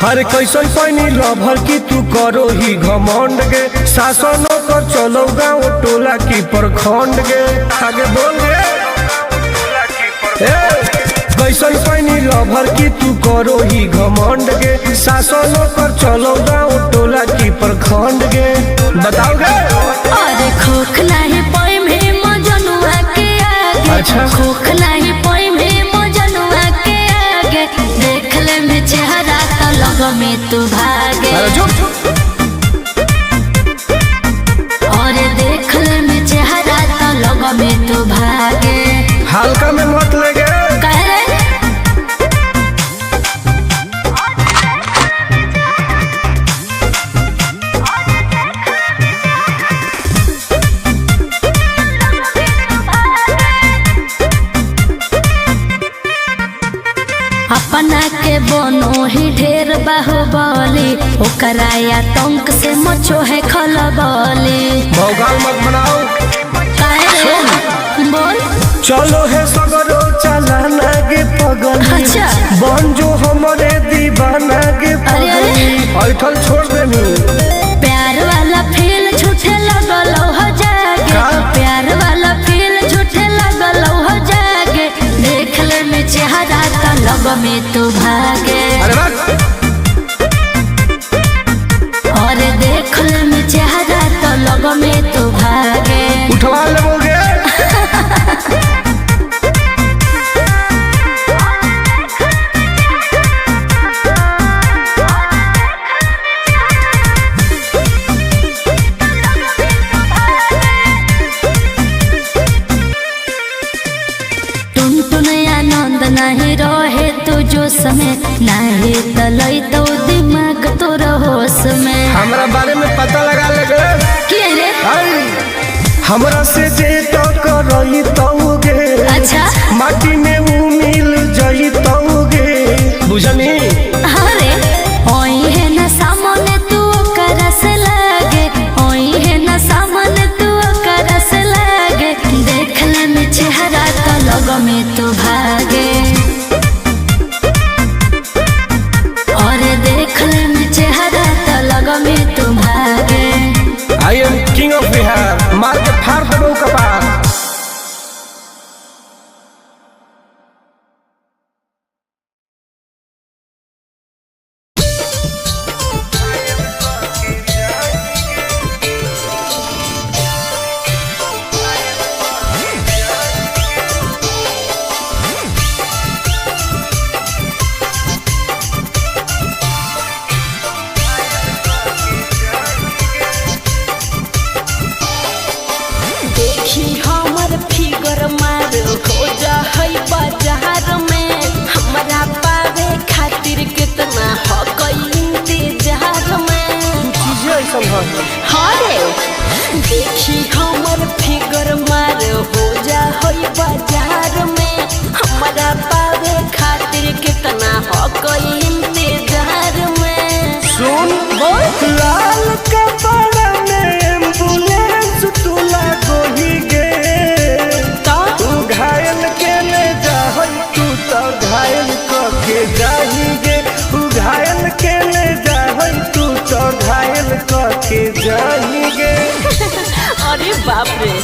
हरे कैसन पैनी लभर की तू करो ही घमंड गे शासन कर चलो गाँव टोला की प्रखंड गे आगे बोल गे कैसन पैनी लभर की तू करो ही घमंड गे शासन कर चलो गाँव टोला की प्रखंड गे बताओ गे। अरे खोखला है पोई में मजनुआ के आगे। अच्छा खोखला है पोई में मजनुआ के आगे देख ले में चेहरा तो लग में तू भागे। और देख ले में चेहरा तो लग में तू भागे। हल्का में मत लगे अपना के बनो ही ढेर बाहुबली ओकरा आतंक से मचो है खलबली। भौकाल मत बनाओ बोल चलो है सगरो चलाना गे पगल। अच्छा बन जो हमारे दीवाना गे पगल ऐठल छोड़ देनी। प्यार वाला फील झूठे लगल हो जागे। प्यार वाला फील झूठे लगल हो जागे देख ले में चेहरा तो लग में तू भागे। और देख ले में चेहरा तो लग में तू भागे। उठवा लोगे नहीं रहे तू जो समय नहीं तलई तो दिमाग तो होश में। हमरा बारे में पता लगा लगे के रे हमरा से जे तो करई तौगे। अच्छा माटी में वो मिल जई तौगे बुझनी। अरे ओई है ना सामने तू करस लागे। ओई है ना सामने तू करस लागे देख ले में चेहरा तो लग में तू भागे। I am king of Bihar, मार के फाड़ देबो कपार। देखी हमर फिगर मार हो जा होई बाजार में हमारा पावे खातिर कितना हो कोई इंतजार में। सुन बोल लाल कपड़ा में एम्बुलेंस तू लागो ही गे तू घायल के ले जा तू तो घायल के जाही गे। तू घायल के ले जा तू तो घायल के जाही गे। अरे बाप रे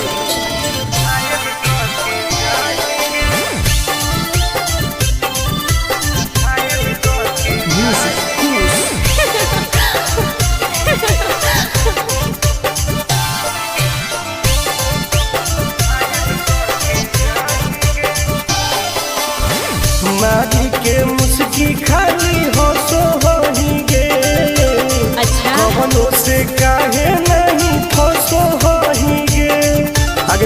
मारी के मुस्की खाली हो सो होही गे। अच्छा कवनो से काहे नहीं फसो होही गे। आगे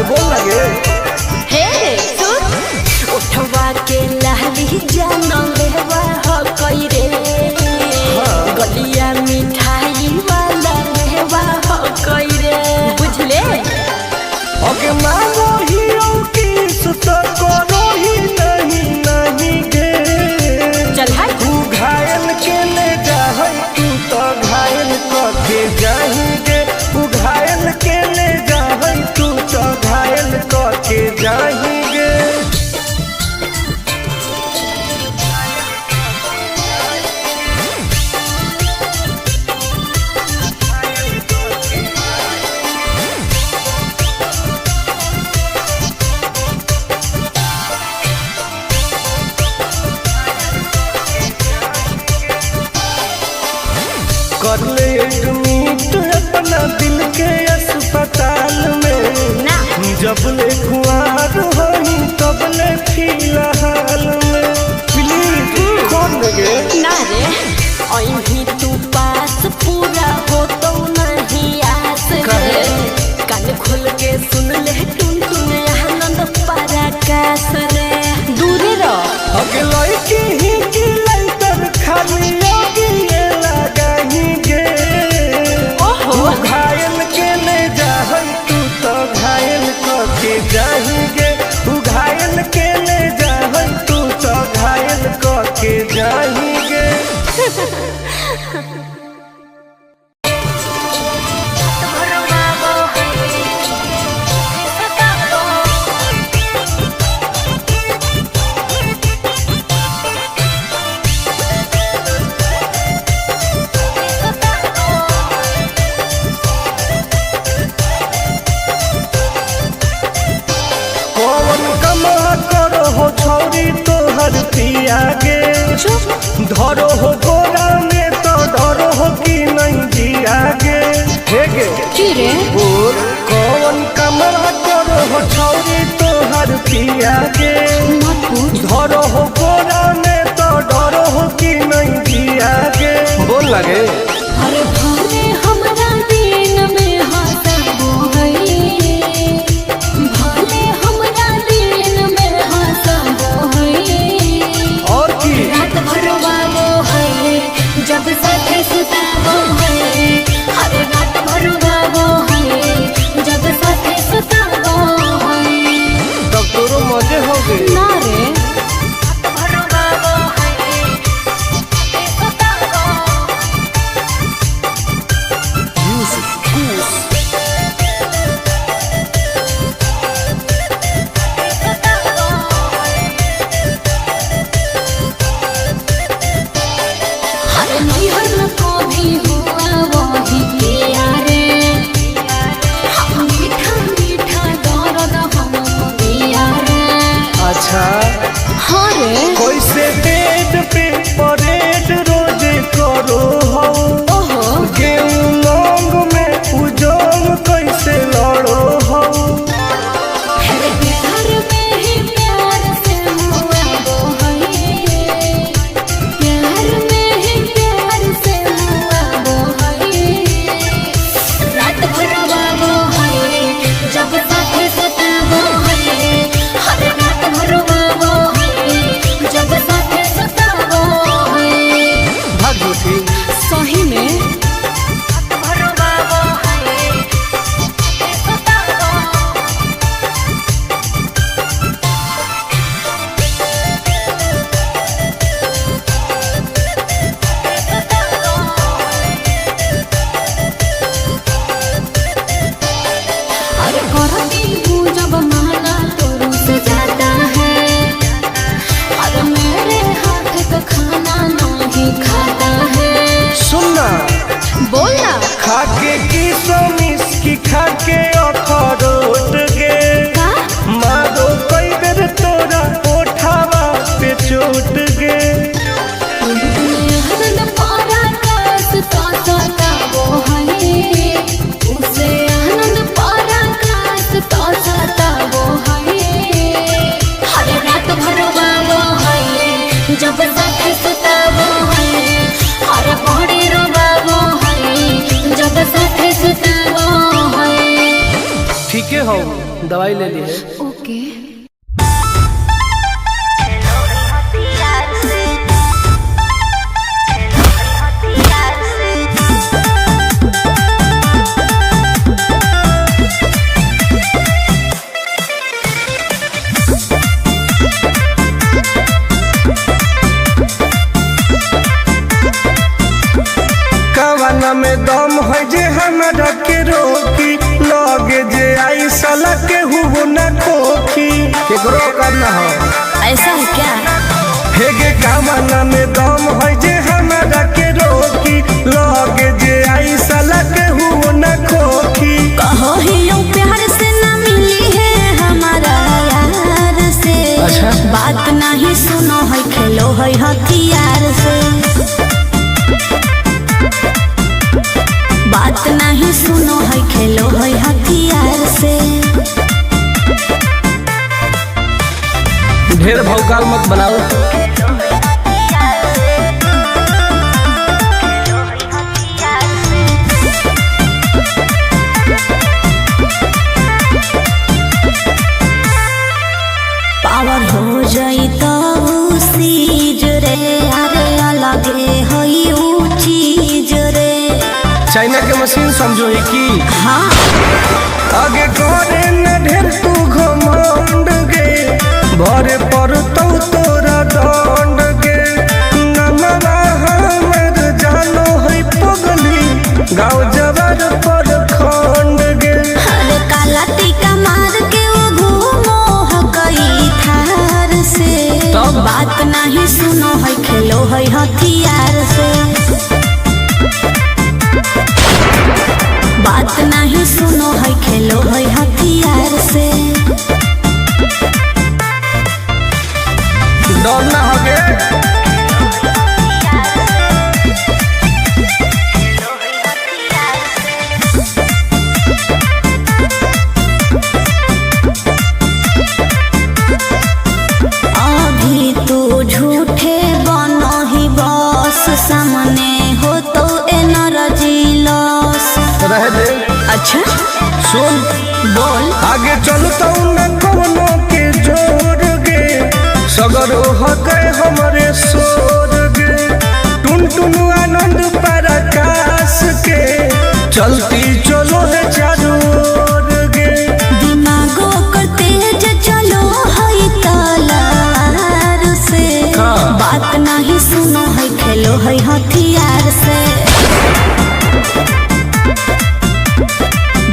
कुमार होई तबले फिलहाल में प्लीज कौन लगे ना रे अहीं तू पास पूरा हो तो नहीं आस रे कान खोल के सुन ले टुन टुन आनंद पराकाश रे दूर रह अगे लड़की ही की लइटर खाली लगी लगाही गे ओहो घायल के ले जाहई तू तो घायल के जाही गे तू घायल के ले जाहई तू तो घायल के जाही गे कौन कमा करो हो छौरी तोहर पिया गे धरो हो गोरा में तो डरो हो कि नहीं जिया गे हे गे की रे बोल कौन कमा करो हो छौरी तोहर पिया गे मत पूछ धरो हो गोरा में तो डरो हो कि नहीं जिया गे बोल लगे अरे भले हमरा दिन में हंसबो है भले हमरा दिन में हंसबो है और की रात भर वाबो है जब साथे सुताबो है हर रात भर वाबो है जब साथे सुताबो है तब तोरो मजे हो गए ना रे हर नैहर को भी हुआ वही किया रे हम मीठा मीठा दर्द हम दिया रे अच्छा हाँ रे कैसे पेट पे परेड रोज करो हो ओहो गेहूं लौंग में उजोंग कैसे लड़ो हो प्यार में ही प्यार से हुआ वो है प्यार में ही प्यार से हुआ वो है रात भर वो है जब साथे सताबो है हर रात भर वो है जब साथे सताबो है भाग झूठी सही में अरे करती हूँ जब माना तो रुस जाता है अरे मेरे हाथ का खाना नहीं खाता है सुनना बोलना खाके की सोमिस की खाके अखरोट गे का मारो कई बेर तोरा ओठावा पे चोट गे आनंद पराकाश तो सताबो है उसे आनंद पराकाश तो सताबो है हर रात भर वाबो है जब साथे सुताबो है हर बड़ी रोबाबो है जब साथे सुताबो है ठीक है हो दवाई ले ली है ओके कवाना में दम है जे हमरा के रोकी लगे जे आई साला के हुबो न खोखी केकरो करना हो ऐसा है क्या हेगे कवाना में दम है जे हमरा के रोकी लगे जे आई साला के हुबो न खोखी कहो ही यूं प्यार से ना मिली है हमारा यार से अच्छा बात नहीं सुनो है खेलो है हथियार से बात नहीं सुनो है खेलो है हथियार से ढेर भौकाल मत बनाओ। पावर हो जाई तो सीज रे, अरे अलगे हई ऊ चीज रे। चाइना के मशीन समझो है कि हाँ आगे करे न ढेर तू घमंड गे, भरे पर तोरा दंड गे। नमवा हमर जानो है पगली, गाँव जवार पर खंड गे। अरे काला टीका मार के वो घूमो हकई थार से। तो बात नहीं सुनो है, खेलो है हथियार से। बात नहीं सुनो है, खेलो है हथियार से। डर ना होगे अभी तू झूठे बनो ही बॉस, सामने हो तो एनर्जी लॉस। रह दे। अच्छा सुन बोल। आगे चलता न कोनो के जोर गे, सगर हो गए हमारे सोर गे। टुन टुन आनंद पराकाश के, चलती चलो है चारों ओर गे। दिमागो कर तेज चलो है तलार से। हाँ। बात नहीं सुनो है, खेलो है हथियार से।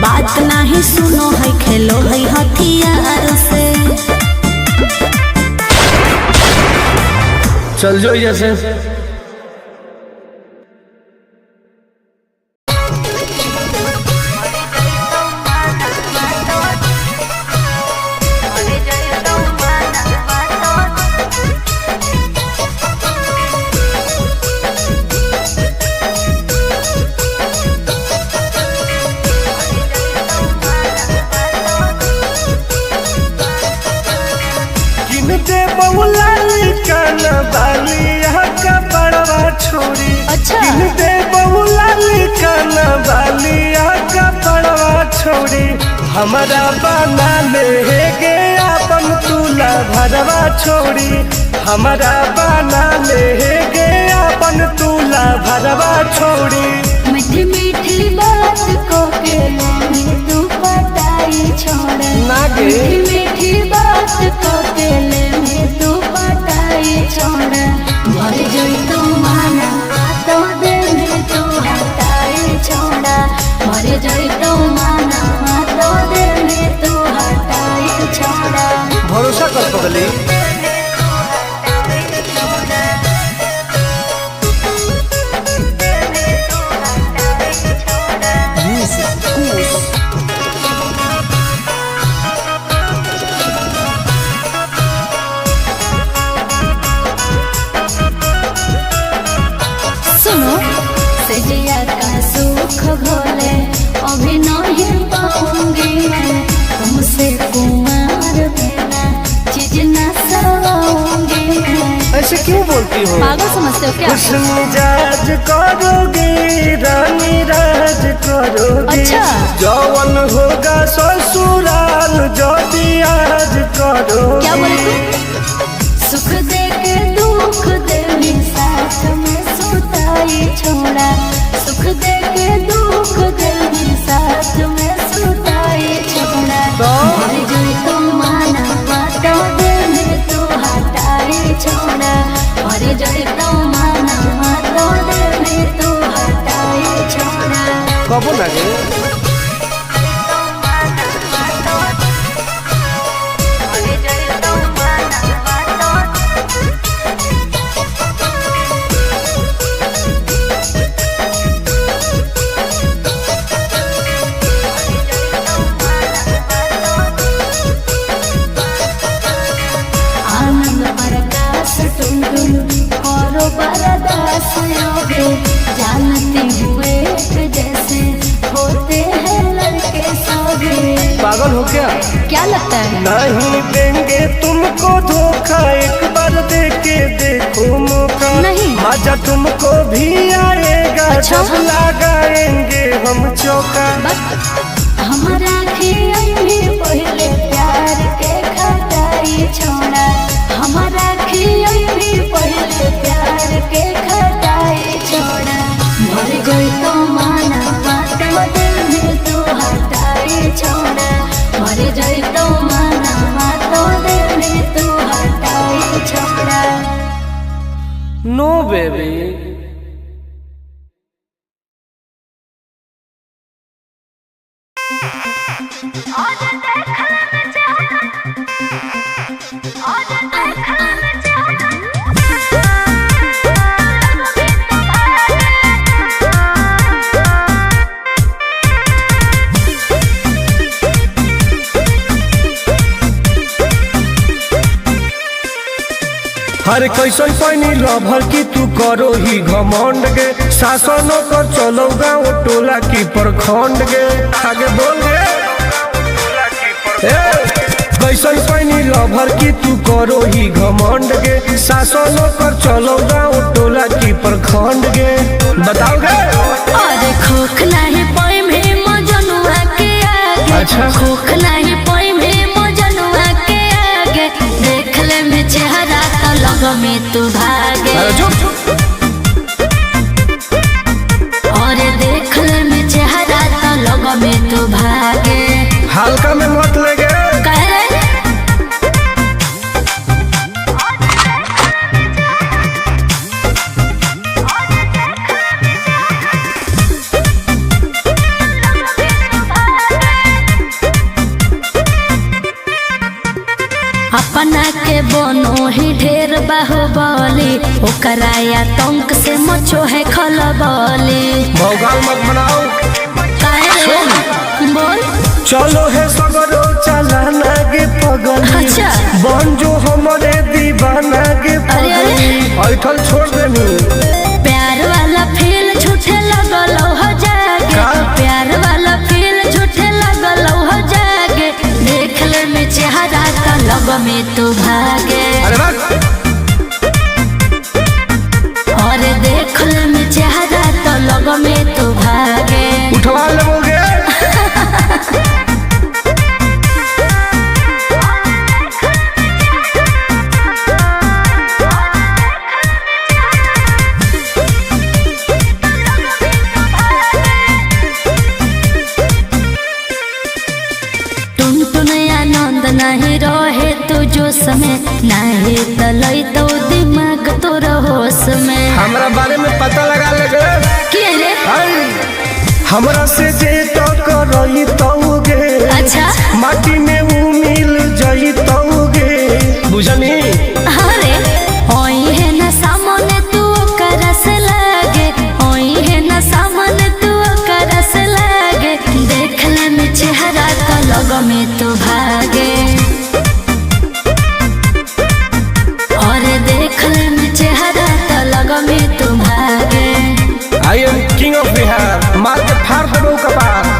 बात नहीं सुनो है, खेलो है हथियार से। चल जो जैसे किनते बहुला कान बालिया का बड़वा छोड़ी। अच्छा। किनते बहुला कान बालिया का बड़वा छोड़ी। हमारा बना ले गे अपन तुला भरवा छोड़ी। हमारा बना ले गे अपन तुला भरवा छोड़ी। मीठी मीठी बात को के ले तू पटाई छोड़। नागे। मीठी मीठी बात को के ले तू पटाई छोड़। भर जोई तू माना तो दे में तू हटाई छोड़। भर जोई तू माना तो दे में तू हटाई छोड़। भरोसा कर पगली। सुनो सजिया का सुख घोले अभी नहीं पाऊंगी मैं। तुमसे कुमार बिना चीज न सवाऊंगी मैं। ऐसे क्यों बोलती हो? पागल समझते हो क्या? खुश मिजाज करोगी, रानी राज करोगी। अच्छा। जौवन होगा ससुराल जो आज करोगी। क्या बोले तू? सुख दे के दुख दे साथ में सुताई छोड़ा। सुख दे के दुख दे साथ में सुताई छोड़ा। भर जोई तू माना तो दे में तू हटाई छोड़ा। भर जोई तू माना तो दे में तू हटाई छोड़ा। कबो लगे आनंद प्रकाश टुन टुन करो बरदास योगे। जानते हुए जैसे होते हैं लड़के सभी। पागल हो क्या? क्या लगता है? नहीं देंगे तुम तुमको धोखा एक बार दे के देखो मौका नहीं। मजा तुमको भी आएगा अच्छा? जब लगाएंगे हम चौका। हमारा पहले प्यार के खटाई छोड़ा, हमारा पहले प्यार के खटाई छोड़ा। मर गई तो माना माता दिल में तू हटाई छोड़ा, मर गई तो माना माता दिल में तू हटाई छोड़ा। नो बेबी। हर कैसन पैनी लभर की तू करो ही घमंड गे, शासनों को चलो गाँव टोला की प्रखंड गे। आगे बोल गे। कैसन पैनी लभर की तू करो ही घमंड गे, शासनों को चलो गाँव टोला की प्रखंड गे। बताओ गे। अरे खोख नहीं पाई में मजनुआ के आगे, अच्छा। खोख नहीं पाई में मजनुआ के आगे। देख ले में चेहरा तो लग में तू भागे, अरे चुप। और देख ले में चेहरा तो लग में तू भागे। हल्का में मत लगे। कह रे अपना के बनो ही ढेर बाहुबली, ओकरा आतंक से मचो है खलबली। भौकाल मत बनाओ। काहे रे? बोल। चलो है सगरो चलाना गे पगली, अच्छा। बन जो हमारे दीवाना गे अरे, अरे। पगली। ऐठल छोड़ देनी। प्यार वाला फील झूठे लगल हो जागे, का? प्यार वाला फील झूठे लगल हो जागे। देख ले में चेहरा तो लग में तू भागे, अरे बस। और देख ले में चेहरा तो लग में तू भागे। उठवा लोगे। नहीं रहे तू जो समय नहीं तलई तो दिमाग तो होश में। हमरा बारे में पता लगा लगे। क्या रे? हमरा से जे टकराई तौगे, अच्छा। माटी में वो मिल जाई तौगे। बुझनी? हाँ रे। ओई है ना सामने तू करस लागे, ओई है ना सामने तू करस लागे। देख ले में चेहरा तो लग में तू भागे, और देख ले में चेहरा तो लग में तू भागे। I am king of Bihar, मार के फाड़ दो कपार।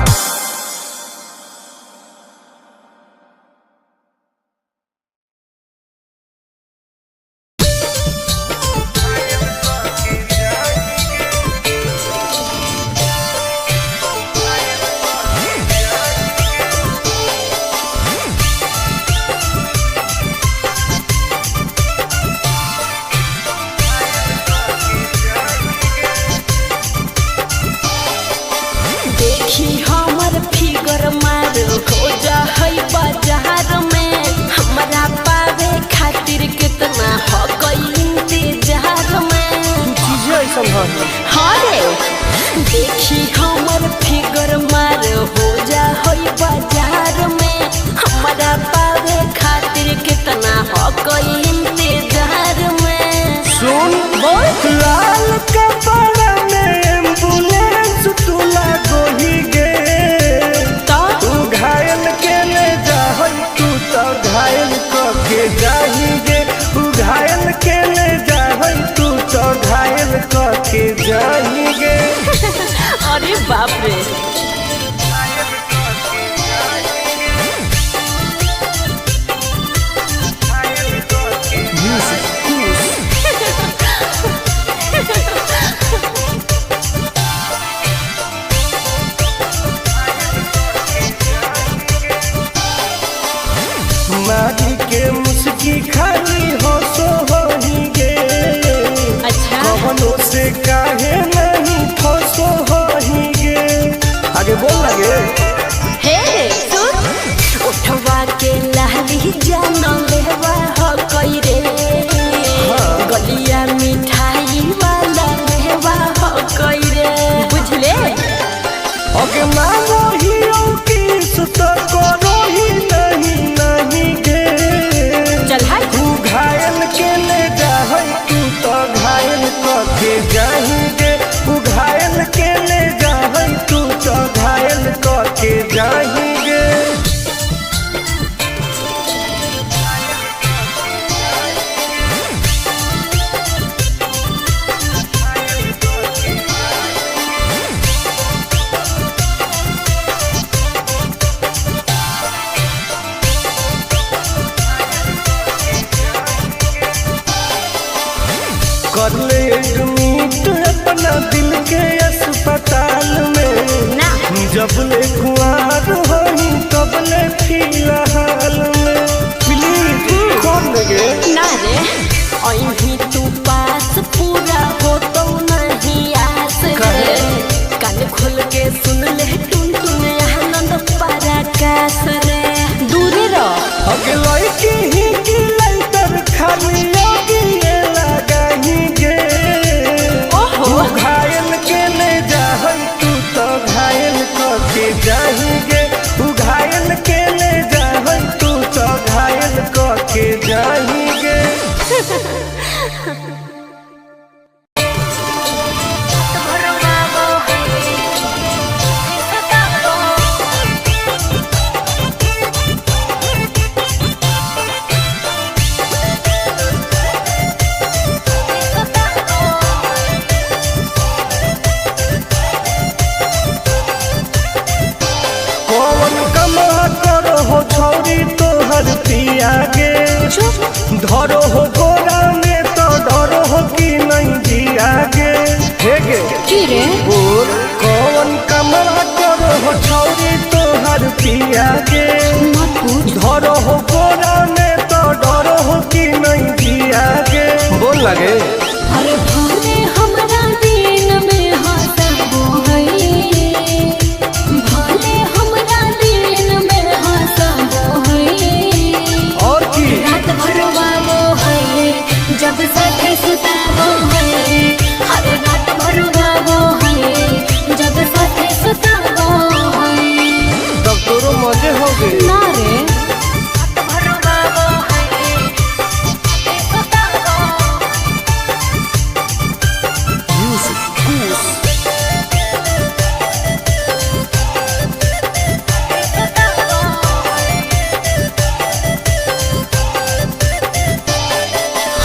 देखी हमर फिगर मार हो जा है बाजार में, हमरा पावे खातिर कितना हो गई इंतजार में। चीजें ऐसा है। हाँ रे। देखी हमर फिगर मार हो जा है बाजार में, हमरा पावे खातिर कितना हो गई इंतजार में। सुन बोल। लाल कपड़ा में एम्बुलेंस तू लागो ही गे, तू घायल के ले जा तू तो घायल के जाही गे, तू घायल के ले जा तू तो घायल के जाही गे। अरे बाप रे। बोल लगे हे सुन उठवा के लहली जान लेवा हो कोई रे गलिया मिठाई वाला लेवा हो कोई रे बुझले अगे मानो ही किस तो करो ही नहीं गे चल हाय तू घायल के ले जाए तू तो घायल करके जाएंगे तू घायल के ले जाए तू तो घायल करके जाएंगे कर ले एडमिट अपना दिल के अस्पताल में ना जब ले कुआर होई तब ले फिलहाल में प्लीज कर लगे ना रे अहीं तू पास पूरा हो तो नहीं आस रे कान खोल के सुन ले टुन टुन आनंद पराकाश रे दूर रह अगे लड़की ही की लाइटर खाली लगी लगाएंगे ओहो घायल के ले जाए तू तो घायल करके जाएंगे तू घायल के ले जाए तू तो घायल करके जाएंगे कौन कमा करो हो छौरी तोहर पिया गे धरो हो गोरा में तो डरो हो कि नहीं जिया गे हे गे की रे बोल कौन कमा करो हो छौरी तोहर पिया गे मत पूछ धरो हो गोरा में तो डरो हो कि नहीं जिया गे बोल लगे अरे भले हमरा दिन में हंसबो है भले हमरा दिन में हंसबो है और की रात भर वालो है जब साथे सुताबो है हर रात भर वालो है जब साथे सुताबो है तब तोरो मजे हो गए ना रे रात भर वालो है सुताबो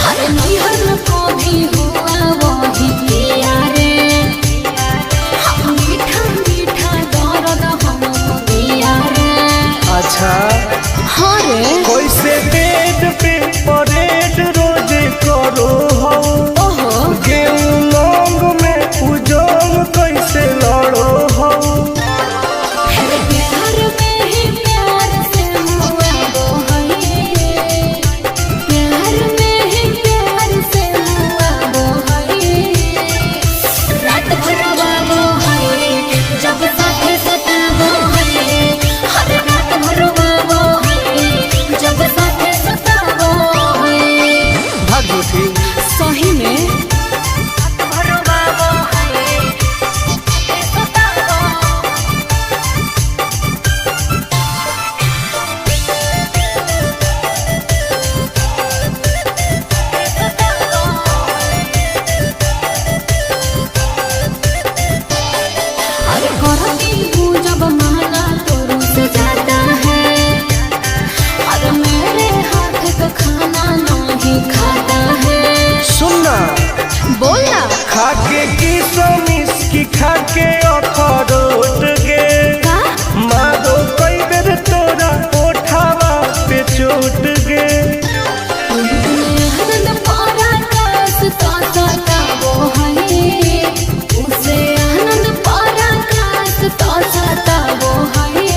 हर निहर को भी हुआ वही पिया रे हम मीठा मीठा दर्द हम पिया रे अच्छा हाँ रे कैसे बेड पे परेड रोज करो हो ओहो गेहूं लौंग में उजोंग कैसे लड़ो हो फिर प्यार में ही प्यार से हुआ वो है प्यार में ही प्यार से हुआ वो है रात भर वो है जब साथे सताबो है हर रात भर वो है जब साथे सताबो है भाग उठी सही में रात भर वो है सताबो अरे करती हूँ जब माला तो रुस जाता है अरे मेरे हाथ का खाना नहीं खाता है सुनना बोलना खाके की सोमिस की खाके अखरोट गे का मारो कई बेर तोरा ओठावा पे चोट गे आनंद पराकाश तो सताबो है उसे आनंद पराकाश तो सताबो है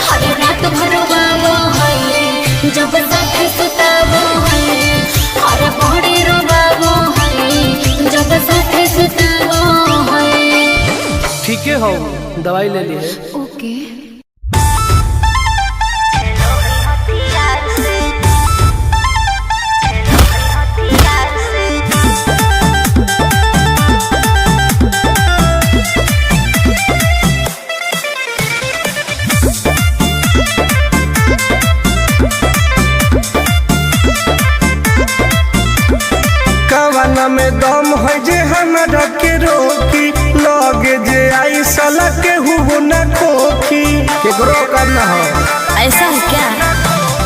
हर रात भर वाबो है जब साथे सुताबो है हर बड़ी रोबाबो है जब साथे सुताबो है ठीक है हो दवाई ले लिए। ओके। कवाना में दम है जे हमरा के रोकी, लगे जे आई साला के हुबो न खोखी, केकरो करना हो ऐसा है क्या?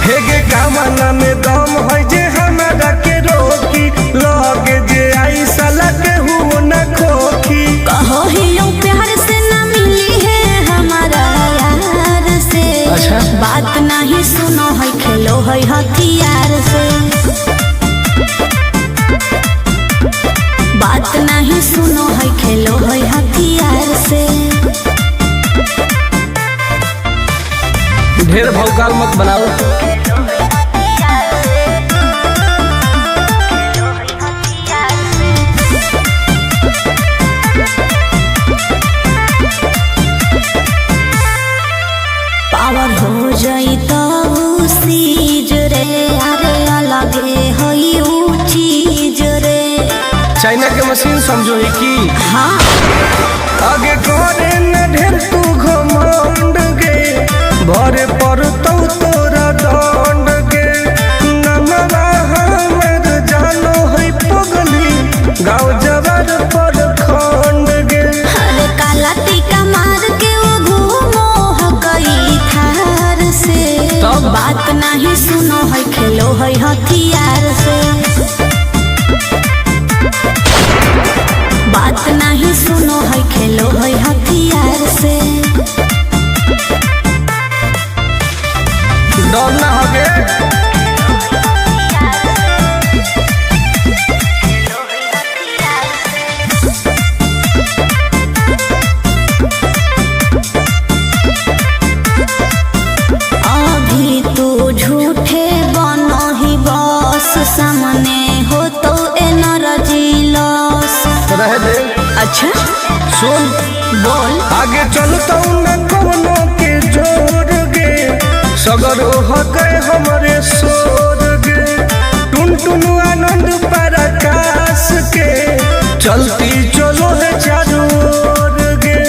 हे गे कवाना में दम है जे हमरा के रोकी, लगे जे आई साला के हुबो न खोखी। कहो ही लो प्यार से ना मिली है हमारा यार से। अच्छा। बात नहीं सुनो है खेलो है हथियार से। बात नहीं सुनो है खेलो है हथियार से। ढेर भौकाल मत बनाओ। पावर हो जाई तो सीज रे, अरे अलगे होई ऊ चीज रे। चाइना के मशीन समझो ही की। हाँ। आगे करे न ढेर तू घमंड गे, भरे पर तो तोरा दंड गे। नमवा हमर जानो है पगली, गाँव जवार पर खंड गे। अरे काला टीका मार के वो घूमो हकई थार से। तब? बात नहीं सुनो है खेलो है हथियार से। बात नहीं सुनो है खेलो है हथियार से। डर ना होगे। अभी तू झूठे बनो ही बस, सामने हो तो एनर्जी लॉस। रह दे। अच्छा सुन बोल। आगे चलता न कोनो के जोर गे, सगर हो गए हमारे सोर गे। टुन टुन आनंद पराकाश के, चलती चलो है चारों ओर गे।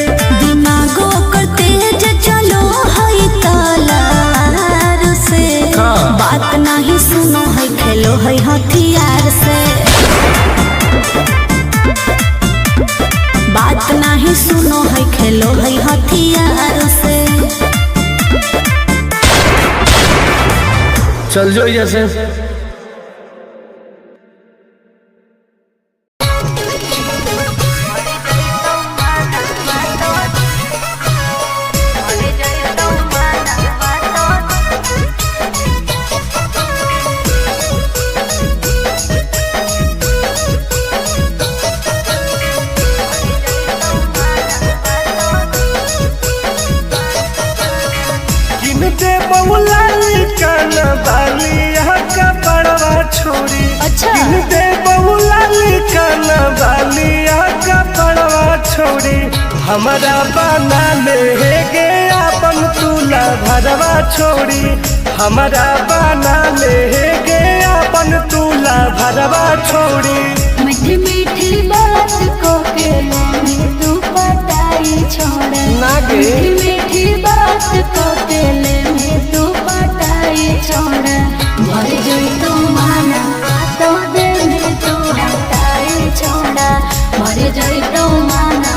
दिमागो कर तेज चलो है तलार से। हाँ। बात नहीं सुनो है खेलो है हथियार से। बात नहीं सुनो है खेलो है हथियार से। चल जो जैसे। छोड़ी अच्छा। दे बहुला काना बालिया का पड़वा छोड़ी, हमारा बना ले गे अपन तुला भरवा छोड़ी। हमारा बना ले गे अपन तुला भरवा छोड़ी। मीठी मीठी बात को के में तू पटाई छोड़े ना गे। मीठी मीठी बात को के में तू पटाई छोड़े। भर जोई तू माना तो दे में तू हटाई छोड़ा। भर जोई तू माना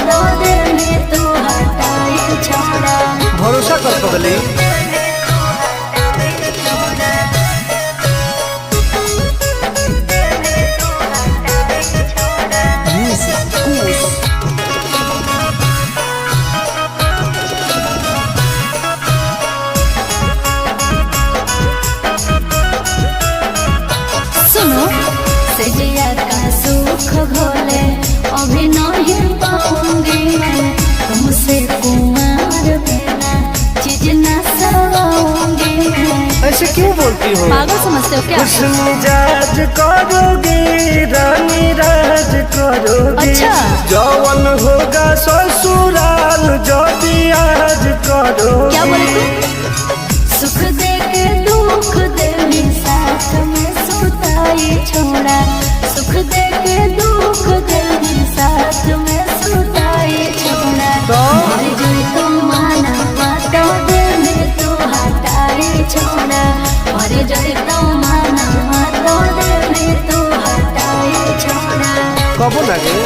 तो दे में तू हटाई छोड़ा। भरोसा कर पगली। समझते हो क्या? कुछ मिजाज करोगे रानी राज करोगे। अच्छा। जौवन होगा ससुराल जो भी आज करोगे। क्या बोले तू? सुख दे के दुख दे साथ में सुताई छोड़ा, सुख दे के दुख दे साथ में सुताई छोड़ा। मर गई तो माना बातों दे में तू हटाई छोड़ा, मर गई तो माना बातों दे में तू हटाई छोड़ा। कबो लगे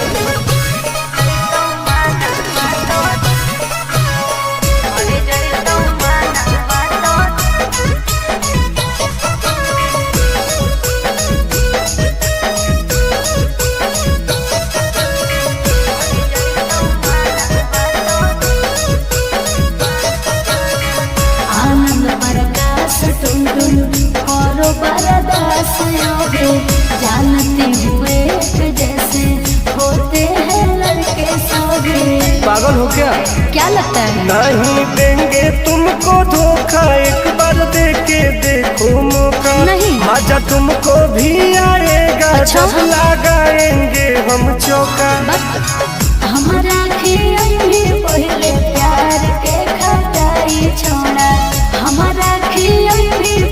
जानती हुए जैसे होते हैं लड़के सौगे। पागल हो क्या लगता है? नहीं देंगे तुमको धोखा, एक बार दे के देखो मौका। नहीं। मजा तुमको भी आएगा। अच्छा। जब लगाएंगे हम चौका। हमारा पहले प्यार के खटाई छोड़ा, हमारा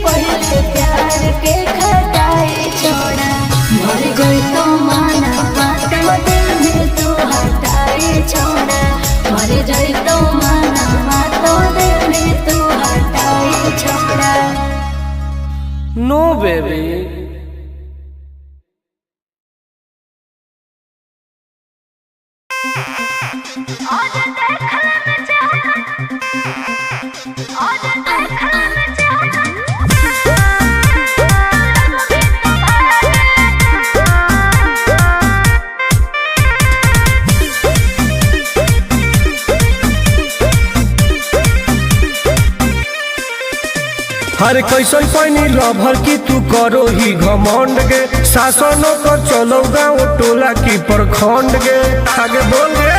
पहले प्यार के खटाई छोड़ा। मर गई तो माना बातों दिल में तू हटाई छोड़ा, मर गई तो माना बातों दिल में तू हटाई छोड़ा। नो बेबी। हर कैसन पैनी लभर की तू करो ही घमंड गे। शासनों कर चलो गाँव टोला की प्रखंड गे। आगे बोल गे।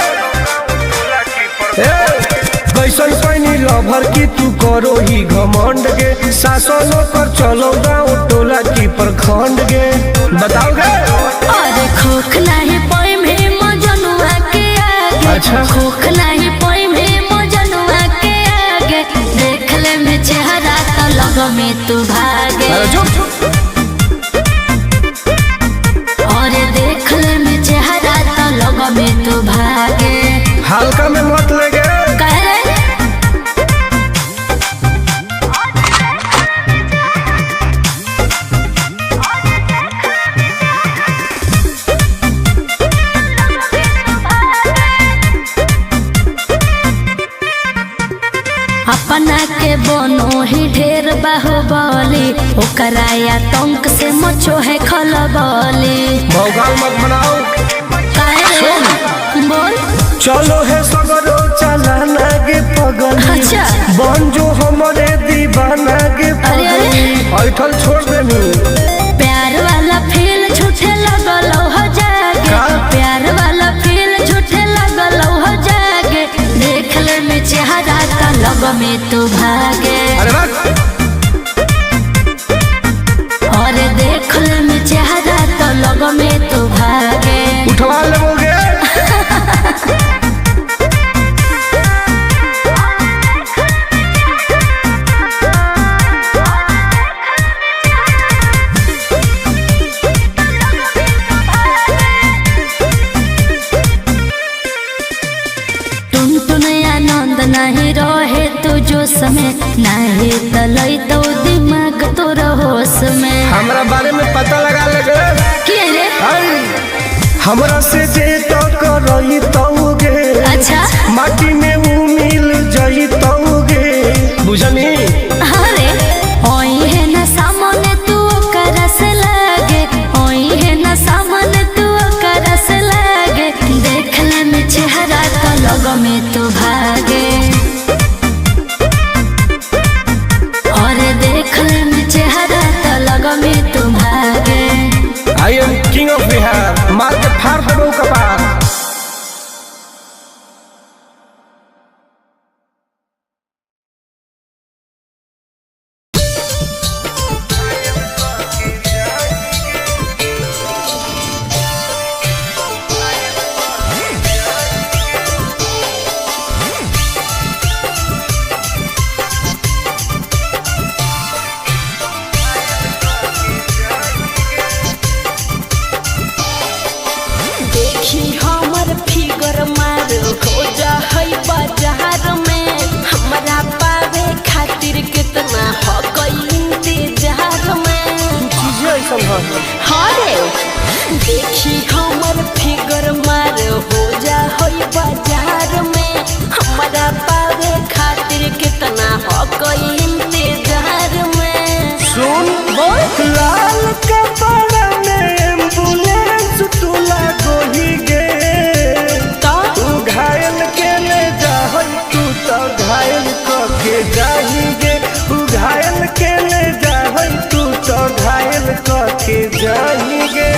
कैसन पैनी लभर की तू करो ही घमंड गे। शासनों कर चलो गाँव टोला की प्रखंड गे। बताओ गे। अरे खोख नहीं पाई में मजनुआ के आगे। अच्छा। खोख नहीं पाई में मजनुआ के आगे। देख ले में चेहरा तो लग में तू भागे। और देख ले में चेहरा तो लग में तू भागे। हल्का में मत लगे। कह रहे अपना के बनो ही ढेर बाहुबली, ओकरा आतंक से मचो है खलबली। भौकाल मत बनाओ। बोल। चलो है सगरो चलाना गे पगल। अच्छा। बन जो हमारे दीवाना गे अरे अरे। ऐठल छोड़ देनी। प्यार वाला फील झूठे लगल हो जागे। का? प्यार वाला फील झूठे लगल हो जागे। देख ले में चेहरा का लग में तू भागे। अरे वाह। और देख ले में चेहरा तो लग में तू भागे। उठवा लोगे। नहीं रहे तू जो समय नहीं तलई तो दिमाग तो होश में। हमरा बारे में पता लगा लगे। के रे? हमरा से जे तो करई तौगे। अच्छा। माटी में वो मिल जाई तौगे। बुझनी। अरे ओई है ना सामने तू करस लागे, ओई है ना सामने तू करस लागे। देख ले में चेहरा तो लग में तू भागे। और देख ले में चेहरा तो लग में तू भागे। I am king of Bihar. मार के फाड़ दो कपार। कैसन है? हाँ रे देखी हमर फिगर मार हो जा होई बाजार में हमारा पावे खातिर कितना हो कोई इंतजार में। सुन बोल लाल कपड़ा में एम्बुलेंस तू लागो ही गे तू घायल के ले जाहई तू तो घायल के जाही गे तू घायल के ले जाहई तू तो घायल के जाही गे।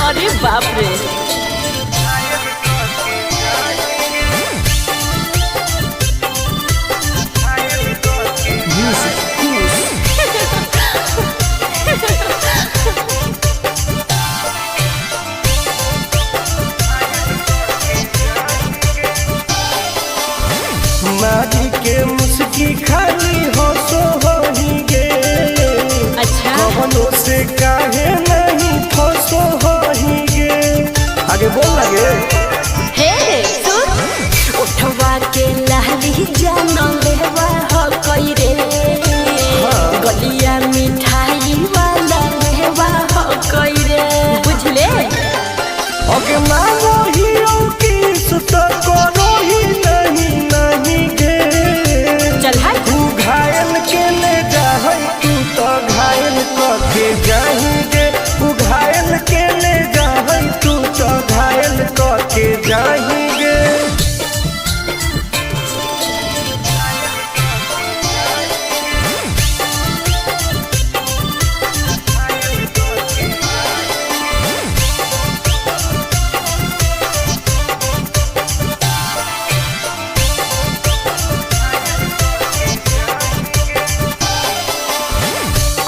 अरे बाप रे मारी के मुस्की खाली हो सो होही गे। अच्छा कवनो से काहे नहीं फसो होही गे। आगे बोल लगे हे सुन उठवा के लहरी जानो लेवा हो कोई रे गलिया मिठाई वाला लेवा हो कोई रे बुझले। अगे मांगो ही किस तो करो ही नहीं गे। चल हाय तू घायल के ले जाहई तू तो घायल के जाही गे तू घायल के ले जाहई तू तो घायल के जाही गे।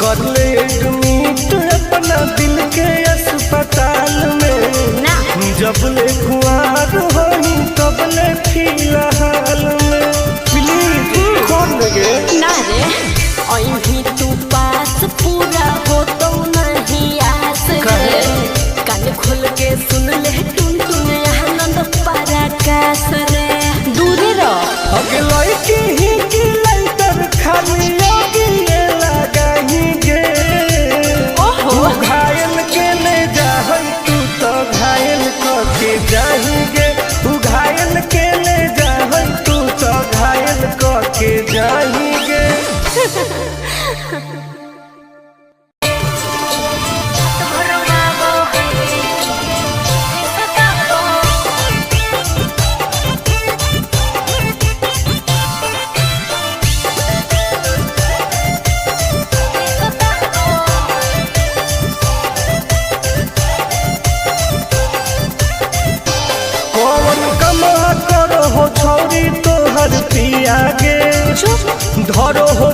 कर ले एडमिट अपना दिल के अस्पताल में ना जब ले खुआर होही तब ले फिलहाल में प्लीज कौन लगे ना रे अहीं तू पास पूरा हो तो नहीं आस रे कान खोल के सुन ले टुन टुन आनंद पराकाश रे दूरी रह अगे लड़की ही की लाइटर खाली योगी लगाही गे। ओहो तू घायल के ले जाहई तू तो घायल के जाही गे तू घायल के ले जाहई तू तो घायल के जाही गे। कौन कमा करो हो छौरी तोहर पिया गे धरो हो